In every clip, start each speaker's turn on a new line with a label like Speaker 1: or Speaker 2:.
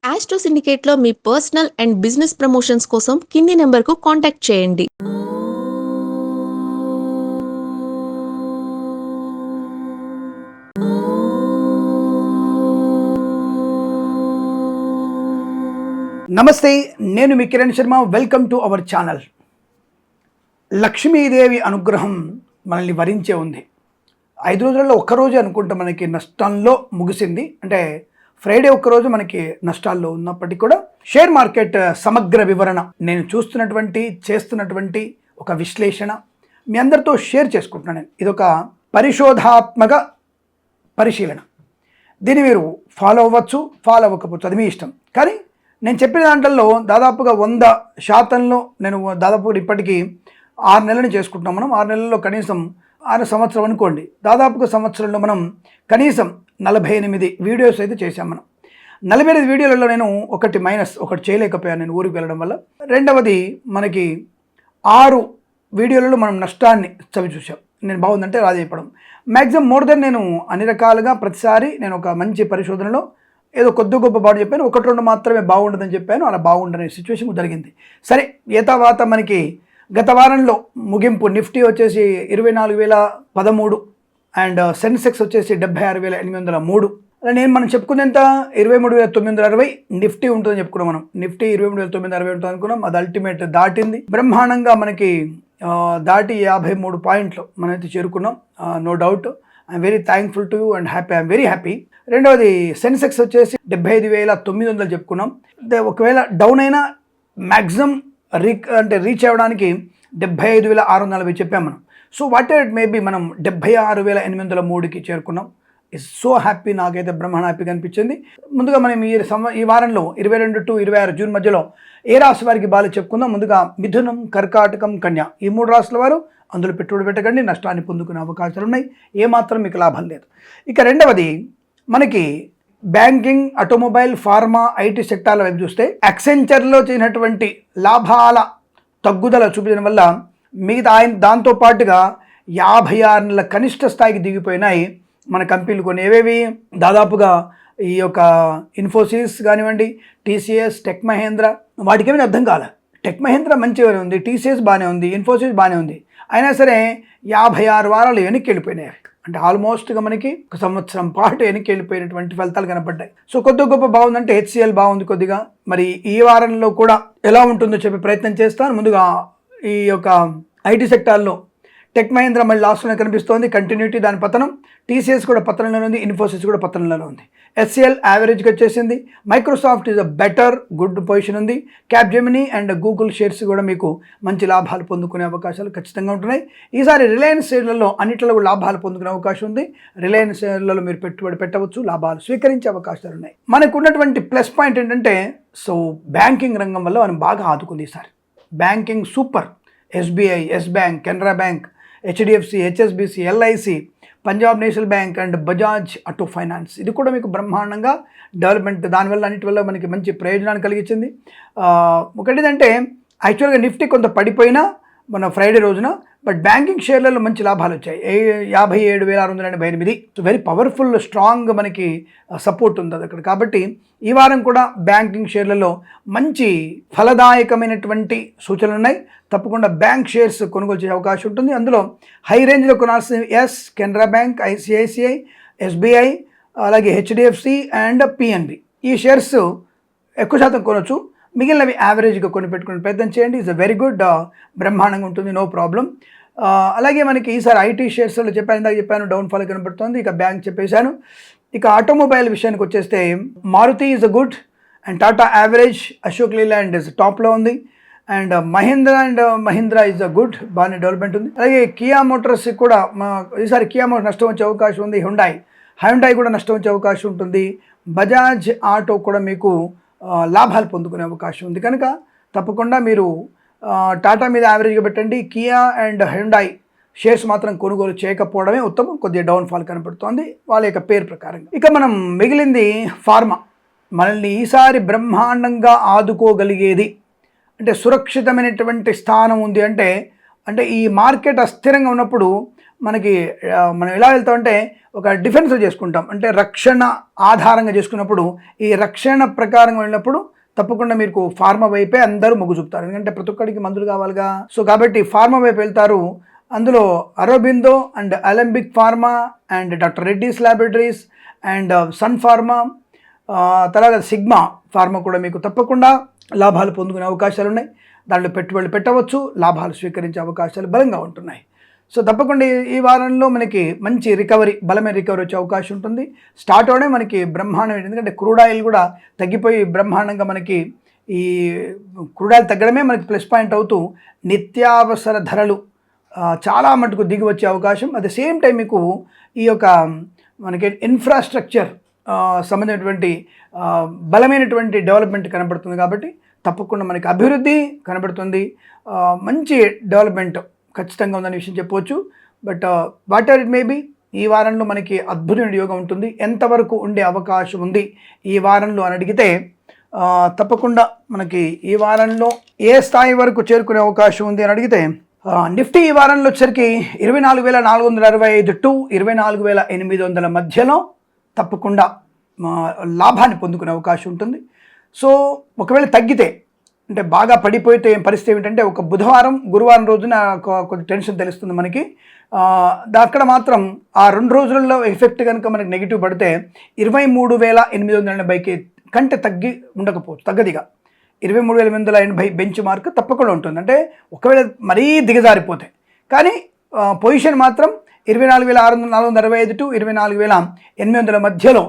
Speaker 1: Astro సిండికేట్లో మీ personal and business promotions కోసం కింది నెంబర్కు కాంటాక్ట్ చేయండి.
Speaker 2: నమస్తే, నేను మీ Kiran Sharma. Welcome to our channel. Lakshmidevi అనుగ్రహం మనల్ని వరించే ఉంది. 5 రోజులలో ఒక్కరోజు అనుకుంటే మనకి నష్టంలో ముగిసింది. అంటే ఫ్రైడే ఒక్కరోజు మనకి నష్టాల్లో ఉన్నప్పటికీ కూడా షేర్ మార్కెట్ సమగ్ర వివరణ నేను చేస్తున్నటువంటి ఒక విశ్లేషణ మీ అందరితో షేర్ చేసుకుంటున్నాను. ఇదొక పరిశోధాత్మక పరిశీలన. దీన్ని మీరు ఫాలో అవ్వచ్చు, ఫాలో అవ్వకపోవచ్చు, అది మీ ఇష్టం. కానీ నేను చెప్పిన దాంట్లో దాదాపుగా 100% నేను దాదాపుగా ఇప్పటికీ 6 నెలలు చేసుకుంటున్నాం. మనం 6 నెలల్లో కనీసం 6 సంవత్సరం అనుకోండి, దాదాపుగా సంవత్సరంలో మనం కనీసం 48 వీడియోస్ అయితే చేశాం. మనం 48 వీడియోలలో నేను ఒకటి చేయలేకపోయాను, నేను ఊరికి వెళ్ళడం వల్ల. రెండవది, మనకి 6 వీడియోలలో మనం నష్టాన్ని చవి చూసాం. నేను బాగుందంటే రాజీ చెప్పడం మ్యాక్సిమం మోర్ దెన్ నేను అన్ని రకాలుగా ప్రతిసారి నేను ఒక మంచి పరిశోధనలో ఏదో కొద్ది గొప్ప బాగా చెప్పాను, 1-2 మాత్రమే బాగుండదని చెప్పాను. అలా బాగుండనే సిచ్యువేషన్ జరిగింది. సరే, తర్వాత మనకి గత వారంలో ముగింపు నిఫ్టీ వచ్చేసి 24,013 అండ్ సెన్సెక్స్ వచ్చేసి 76,803. అలా మనం చెప్పుకుంది ఎంత, 23,960 నిఫ్టీ ఉంటుందని చెప్పుకున్నాం. మనం నిఫ్టీ 23,960 ఉంటుంది అనుకున్నాం. అది అల్టిమేట్ దాటింది బ్రహ్మాండంగా. మనకి దాటి 53 పాయింట్లు మనమైతే చేరుకున్నాం. No doubt, I'm very thankful to you and happy. I'm very happy. రెండవది, సెన్సెక్స్ వచ్చేసి 75,900 చెప్పుకున్నాం. ఒకవేళ డౌన్ అయినా మ్యాక్సిమం రీచ్ అవ్వడానికి 75,640 చెప్పాం మనం. So what ever it maybe మనం 76,803కి చేరుకున్నాం. It's so happy. నాకైతే బ్రహ్మాండ హ్యాపీగా అనిపించింది. ముందుగా మనం ఈ వారంలో 22 to 26 జూన్ మధ్యలో ఏ రాశి వారికి బాగా చెప్పుకుందాం. ముందుగా మిథునం, కర్కాటకం, కన్య, ఈ 3 రాశుల వారు అందులో పెట్టుబడి పెట్టకండి, నష్టాన్ని పొందుకునే అవకాశాలు ఉన్నాయి. ఏమాత్రం మీకు లాభం లేదు. ఇక రెండవది, మనకి బ్యాంకింగ్, ఆటోమొబైల్, ఫార్మా, ఐటీ సెక్టార్ల వైపు చూస్తే యాక్సెంచర్లో చేసినటువంటి లాభాల తగ్గుదల చూపించడం వల్ల మిగతా దాంతోపాటుగా 56 నెలల కనిష్ట స్థాయికి దిగిపోయినాయి మన కంపెనీలు కొన్ని. ఏవేవి? దాదాపుగా ఈ యొక్క ఇన్ఫోసిస్ కానివ్వండి, టీసీఎస్, టెక్ మహేంద్ర, వాటికేమీ అర్థం కాలే. టెక్ మహేంద్ర మంచిగానే ఉంది, టీసీఎస్ బాగానే ఉంది, ఇన్ఫోసిస్ బాగానే ఉంది. అయినా సరే 56 వారాలు వెనక్కి వెళ్ళిపోయినాయి. అంటే ఆల్మోస్ట్గా మనకి 1 సంవత్సరం పాటు వెనక్కి వెళ్ళిపోయినటువంటి ఫలితాలు కనపడ్డాయి. సో కొద్ది గొప్ప బాగుందంటే హెచ్సిఎల్ బాగుంది కొద్దిగా. మరి ఈ వారంలో కూడా ఎలా ఉంటుందో చెప్పే ప్రయత్నం చేస్తాను. ముందుగా ఈ యొక్క ఐటీ సెక్టార్లో టెక్ మహేంద్ర మళ్ళీ లాస్ట్లోనే కనిపిస్తోంది, కంటిన్యూటీ దాని పతనం. టీసీఎస్ కూడా పతనంలోనే ఉంది, ఇన్ఫోసిస్ కూడా పతనంలోనే ఉంది. హెచ్సిఎల్ యావరేజ్కి వచ్చేసింది. Microsoft is a better good position ఉంది. క్యాప్జెమినీ అండ్ గూగుల్ షేర్స్ కూడా మీకు మంచి లాభాలు పొందుకునే అవకాశాలు ఖచ్చితంగా ఉంటున్నాయి. ఈసారి రిలయన్స్ షేర్లలో అన్నింటిలో కూడా లాభాలు పొందుకునే అవకాశం ఉంది. రిలయన్స్ షేర్లలో మీరు పెట్టుబడి పెట్టవచ్చు, లాభాలు స్వీకరించే అవకాశాలు ఉన్నాయి. మనకు ఉన్నటువంటి ప్లస్ పాయింట్ ఏంటంటే, సో బ్యాంకింగ్ రంగం వల్ల మనం బాగా ఆదుకుంది ఈసారి. Banking super. SBI, Yes Bank, Canara Bank, HDFC, HSBC, LIC, Punjab National Bank and Bajaj Auto Finance, ఇది కూడా మీకు బ్రహ్మాండంగా డెవలప్మెంట్, దానివల్ల అన్నిటి వల్ల మనకి మంచి ప్రయోజనాన్ని కలిగించింది. ఒకటిదంటే యాక్చువల్గా నిఫ్టీ కొంత పడిపోయినా మన ఫ్రైడే రోజున, బట్ బ్యాంకింగ్ షేర్లలో మంచి లాభాలు వచ్చాయి. 57,688. వెరీ పవర్ఫుల్, స్ట్రాంగ్ మనకి సపోర్ట్ ఉంది అది అక్కడ. కాబట్టి ఈ వారం కూడా బ్యాంకింగ్ షేర్లలో మంచి ఫలదాయకమైనటువంటి సూచనలు ఉన్నాయి. తప్పకుండా బ్యాంక్ షేర్స్ కొనుగోలు చేసే అవకాశం ఉంటుంది. అందులో హై రేంజ్లో కొనాల్సిన కెనరా బ్యాంక్, ఐసిఐసిఐ, ఎస్బీఐ, అలాగే హెచ్డిఎఫ్సి అండ్ పిఎన్బి, ఈ షేర్స్ ఎక్కువ శాతం కొనవచ్చు. మిగిలినవి యావరేజ్గా కొని పెట్టుకునే ప్రయత్నం చేయండి. ఇట్స్ వెరీ గుడ్, బ్రహ్మాండంగా ఉంటుంది, నో ప్రాబ్లం. అలాగే మనకి ఈసారి ఐటీ షేర్స్లో ఇందాక చెప్పాను డౌన్ఫాల్ కనబడుతుంది. ఇక బ్యాంక్ చెప్పేశాను. ఇక ఆటోమొబైల్ విషయానికి వచ్చేస్తే Maruti is a good and Tata average, Ashok Leyland is టాప్లో ఉంది and Mahindra is a good, బాగానే డెవలప్మెంట్ ఉంది. అలాగే కియా మోటార్స్ కూడా ఈసారి కియా మోటార్స్ నష్టం వచ్చే అవకాశం ఉంది. హ్యుండాయ్ కూడా నష్టం వచ్చే అవకాశం ఉంటుంది. బజాజ్ ఆటో కూడా మీకు లాభాలు పొందుకునే అవకాశం ఉంది. కనుక తప్పకుండా మీరు టాటా మీద యావరేజ్గా పెట్టండి. కియా అండ్ హ్యుండాయ్ షేర్స్ మాత్రం కొనుగోలు చేయకపోవడమే ఉత్తమం. కొద్దిగా డౌన్ఫాల్ కనపడుతోంది వాళ్ళ యొక్క పేరు ప్రకారంగా. ఇక మనం మిగిలింది ఫార్మా. మనల్ని ఈసారి బ్రహ్మాండంగా ఆదుకోగలిగేది అంటే సురక్షితమైనటువంటి స్థానం ఉంది అంటే ఈ మార్కెట్ అస్థిరంగా ఉన్నప్పుడు మనకి మనం ఎలా వెళ్తామంటే ఒక డిఫెన్స్ చేసుకుంటాం, అంటే రక్షణ ఆధారంగా చేసుకున్నప్పుడు ఈ రక్షణ ప్రకారం వెళ్ళినప్పుడు తప్పకుండా మీకు ఫార్మా వైపే అందరూ మొగ్గు చూపుతారు. ఎందుకంటే ప్రతి ఒక్కడికి మందులు కావాలిగా. సో కాబట్టి ఫార్మా వైపు వెళ్తారు. అందులో Aurobindo and Alembic pharma and doctor Reddy's laboratories and Sun pharma, తర్వాత సిగ్మా ఫార్మా కూడా మీకు తప్పకుండా లాభాలు పొందుకునే అవకాశాలు ఉన్నాయి. దాంట్లో పెట్టుబడులు పెట్టవచ్చు, లాభాలు స్వీకరించే అవకాశాలు బలంగా ఉంటున్నాయి. సో తప్పకుండా ఈ వారంలో మనకి మంచి రికవరీ, బలమైన రికవరీ వచ్చే అవకాశం ఉంటుంది. స్టార్ట్ అవడే మనకి బ్రహ్మాండం, ఎందుకంటే క్రూడ్ ఆయిల్ కూడా తగ్గిపోయి బ్రహ్మాండంగా మనకి ఈ క్రూడ్ ఆయిల్ తగ్గడమే మనకి ప్లస్ పాయింట్ అవుతూ నిత్యావసర ధరలు చాలా మటుకు దిగి వచ్చే అవకాశం. అట్ ద సేమ్ టైం మీకు ఈ యొక్క మనకి ఇన్ఫ్రాస్ట్రక్చర్ సంబంధించినటువంటి బలమైనటువంటి డెవలప్మెంట్ కనబడుతుంది. కాబట్టి తప్పకుండా మనకి అభివృద్ధి కనబడుతుంది, మంచి డెవలప్మెంట్ ఖచ్చితంగా ఉందనే విషయం చెప్పవచ్చు. But whatever it may be, ఈ వారంలో మనకి అద్భుతమైన యోగం ఉంటుంది. ఎంతవరకు ఉండే అవకాశం ఉంది ఈ వారంలో అని అడిగితే తప్పకుండా మనకి ఈ వారంలో ఏ స్థాయి వరకు చేరుకునే అవకాశం ఉంది అని అడిగితే నిఫ్టీ ఈ వారంలో వచ్చరికి 24,465 టు 24,800 మధ్యలో తప్పకుండా లాభాన్ని పొందుకునే అవకాశం ఉంటుంది. సో ఒకవేళ తగ్గితే, అంటే బాగా పడిపోతే పరిస్థితి ఏమిటంటే ఒక బుధవారం గురువారం రోజున కొంచెం టెన్షన్ తెలుస్తుంది మనకి. అక్కడ మాత్రం ఆ 2 రోజులలో ఎఫెక్ట్ కనుక మనకి నెగిటివ్ పడితే 23,880 కంటే తగ్గి ఉండకపోవచ్చు, తగ్గదిగా 23,880 బెంచ్ మార్క్ తప్పకుండా ఉంటుంది. అంటే ఒకవేళ మరీ దిగజారిపోతే, కానీ పొజిషన్ మాత్రం 24,465 టు 24,800 మధ్యలో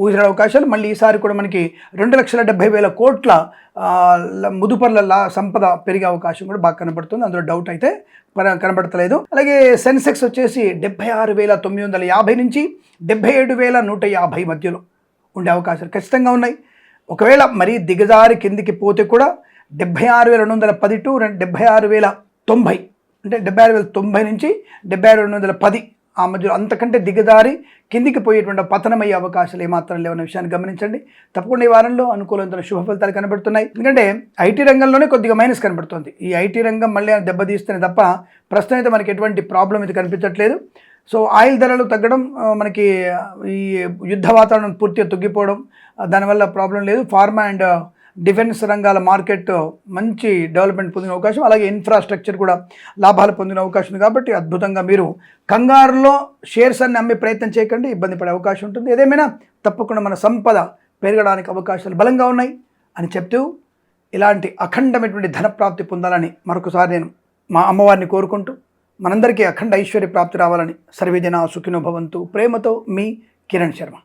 Speaker 2: ఊహించే అవకాశాలు. మళ్ళీ ఈసారి కూడా మనకి 2,70,000 కోట్ల ముదుపర్ల సంపద పెరిగే అవకాశం కూడా బాగా కనబడుతుంది. అందులో డౌట్ అయితే కనబడతలేదు. అలాగే సెన్సెక్స్ వచ్చేసి 76,950 నుంచి 77,150 మధ్యలో ఉండే అవకాశాలు ఖచ్చితంగా ఉన్నాయి. ఒకవేళ మరీ దిగజారి కిందికి పోతే కూడా 76,210 టు 76,090, అంటే 76,090 నుంచి 76,210 ఆ మధ్యలో, అంతకంటే దిగజారి కిందికి పోయేటువంటి పతనమయ్యే అవకాశాలు ఏమాత్రం లేవన్న విషయాన్ని గమనించండి. తప్పకుండా ఈ వారంలో అనుకూలమైన శుభ ఫలితాలు కనబడుతున్నాయి. ఎందుకంటే ఐటీ రంగంలోనే కొద్దిగా మైనస్ కనబడుతుంది. ఈ ఐటీ రంగం మళ్ళీ దెబ్బతీస్తేనే తప్ప ప్రస్తుతం అయితే మనకి ఎటువంటి ప్రాబ్లం అయితే కనిపించట్లేదు. సో ఆయిల్ ధరలు తగ్గడం, మనకి ఈ యుద్ధ వాతావరణం పూర్తిగా తగ్గిపోవడం, దానివల్ల ప్రాబ్లం లేదు. ఫార్మా అండ్ డిఫెన్స్ రంగాల మార్కెట్ మంచి డెవలప్మెంట్ పొందిన అవకాశం, అలాగే ఇన్ఫ్రాస్ట్రక్చర్ కూడా లాభాలు పొందిన అవకాశం ఉంది. కాబట్టి అద్భుతంగా మీరు కంగారులో షేర్స్ అన్ని అమ్మే ప్రయత్నం చేయకండి, ఇబ్బంది పడే అవకాశం ఉంటుంది. ఏదేమైనా తప్పకుండా మన సంపద పెరగడానికి అవకాశాలు బలంగా ఉన్నాయి అని చెప్తూ, ఇలాంటి అఖండమైనటువంటి ధనప్రాప్తి పొందాలని మరొకసారి నేను మా అమ్మవారిని కోరుకుంటూ, మనందరికీ అఖండ ఐశ్వర్య ప్రాప్తి రావాలని సర్వేజన సుఖినో భవంతు. ప్రేమతో మీ కిరణ్ శర్మ.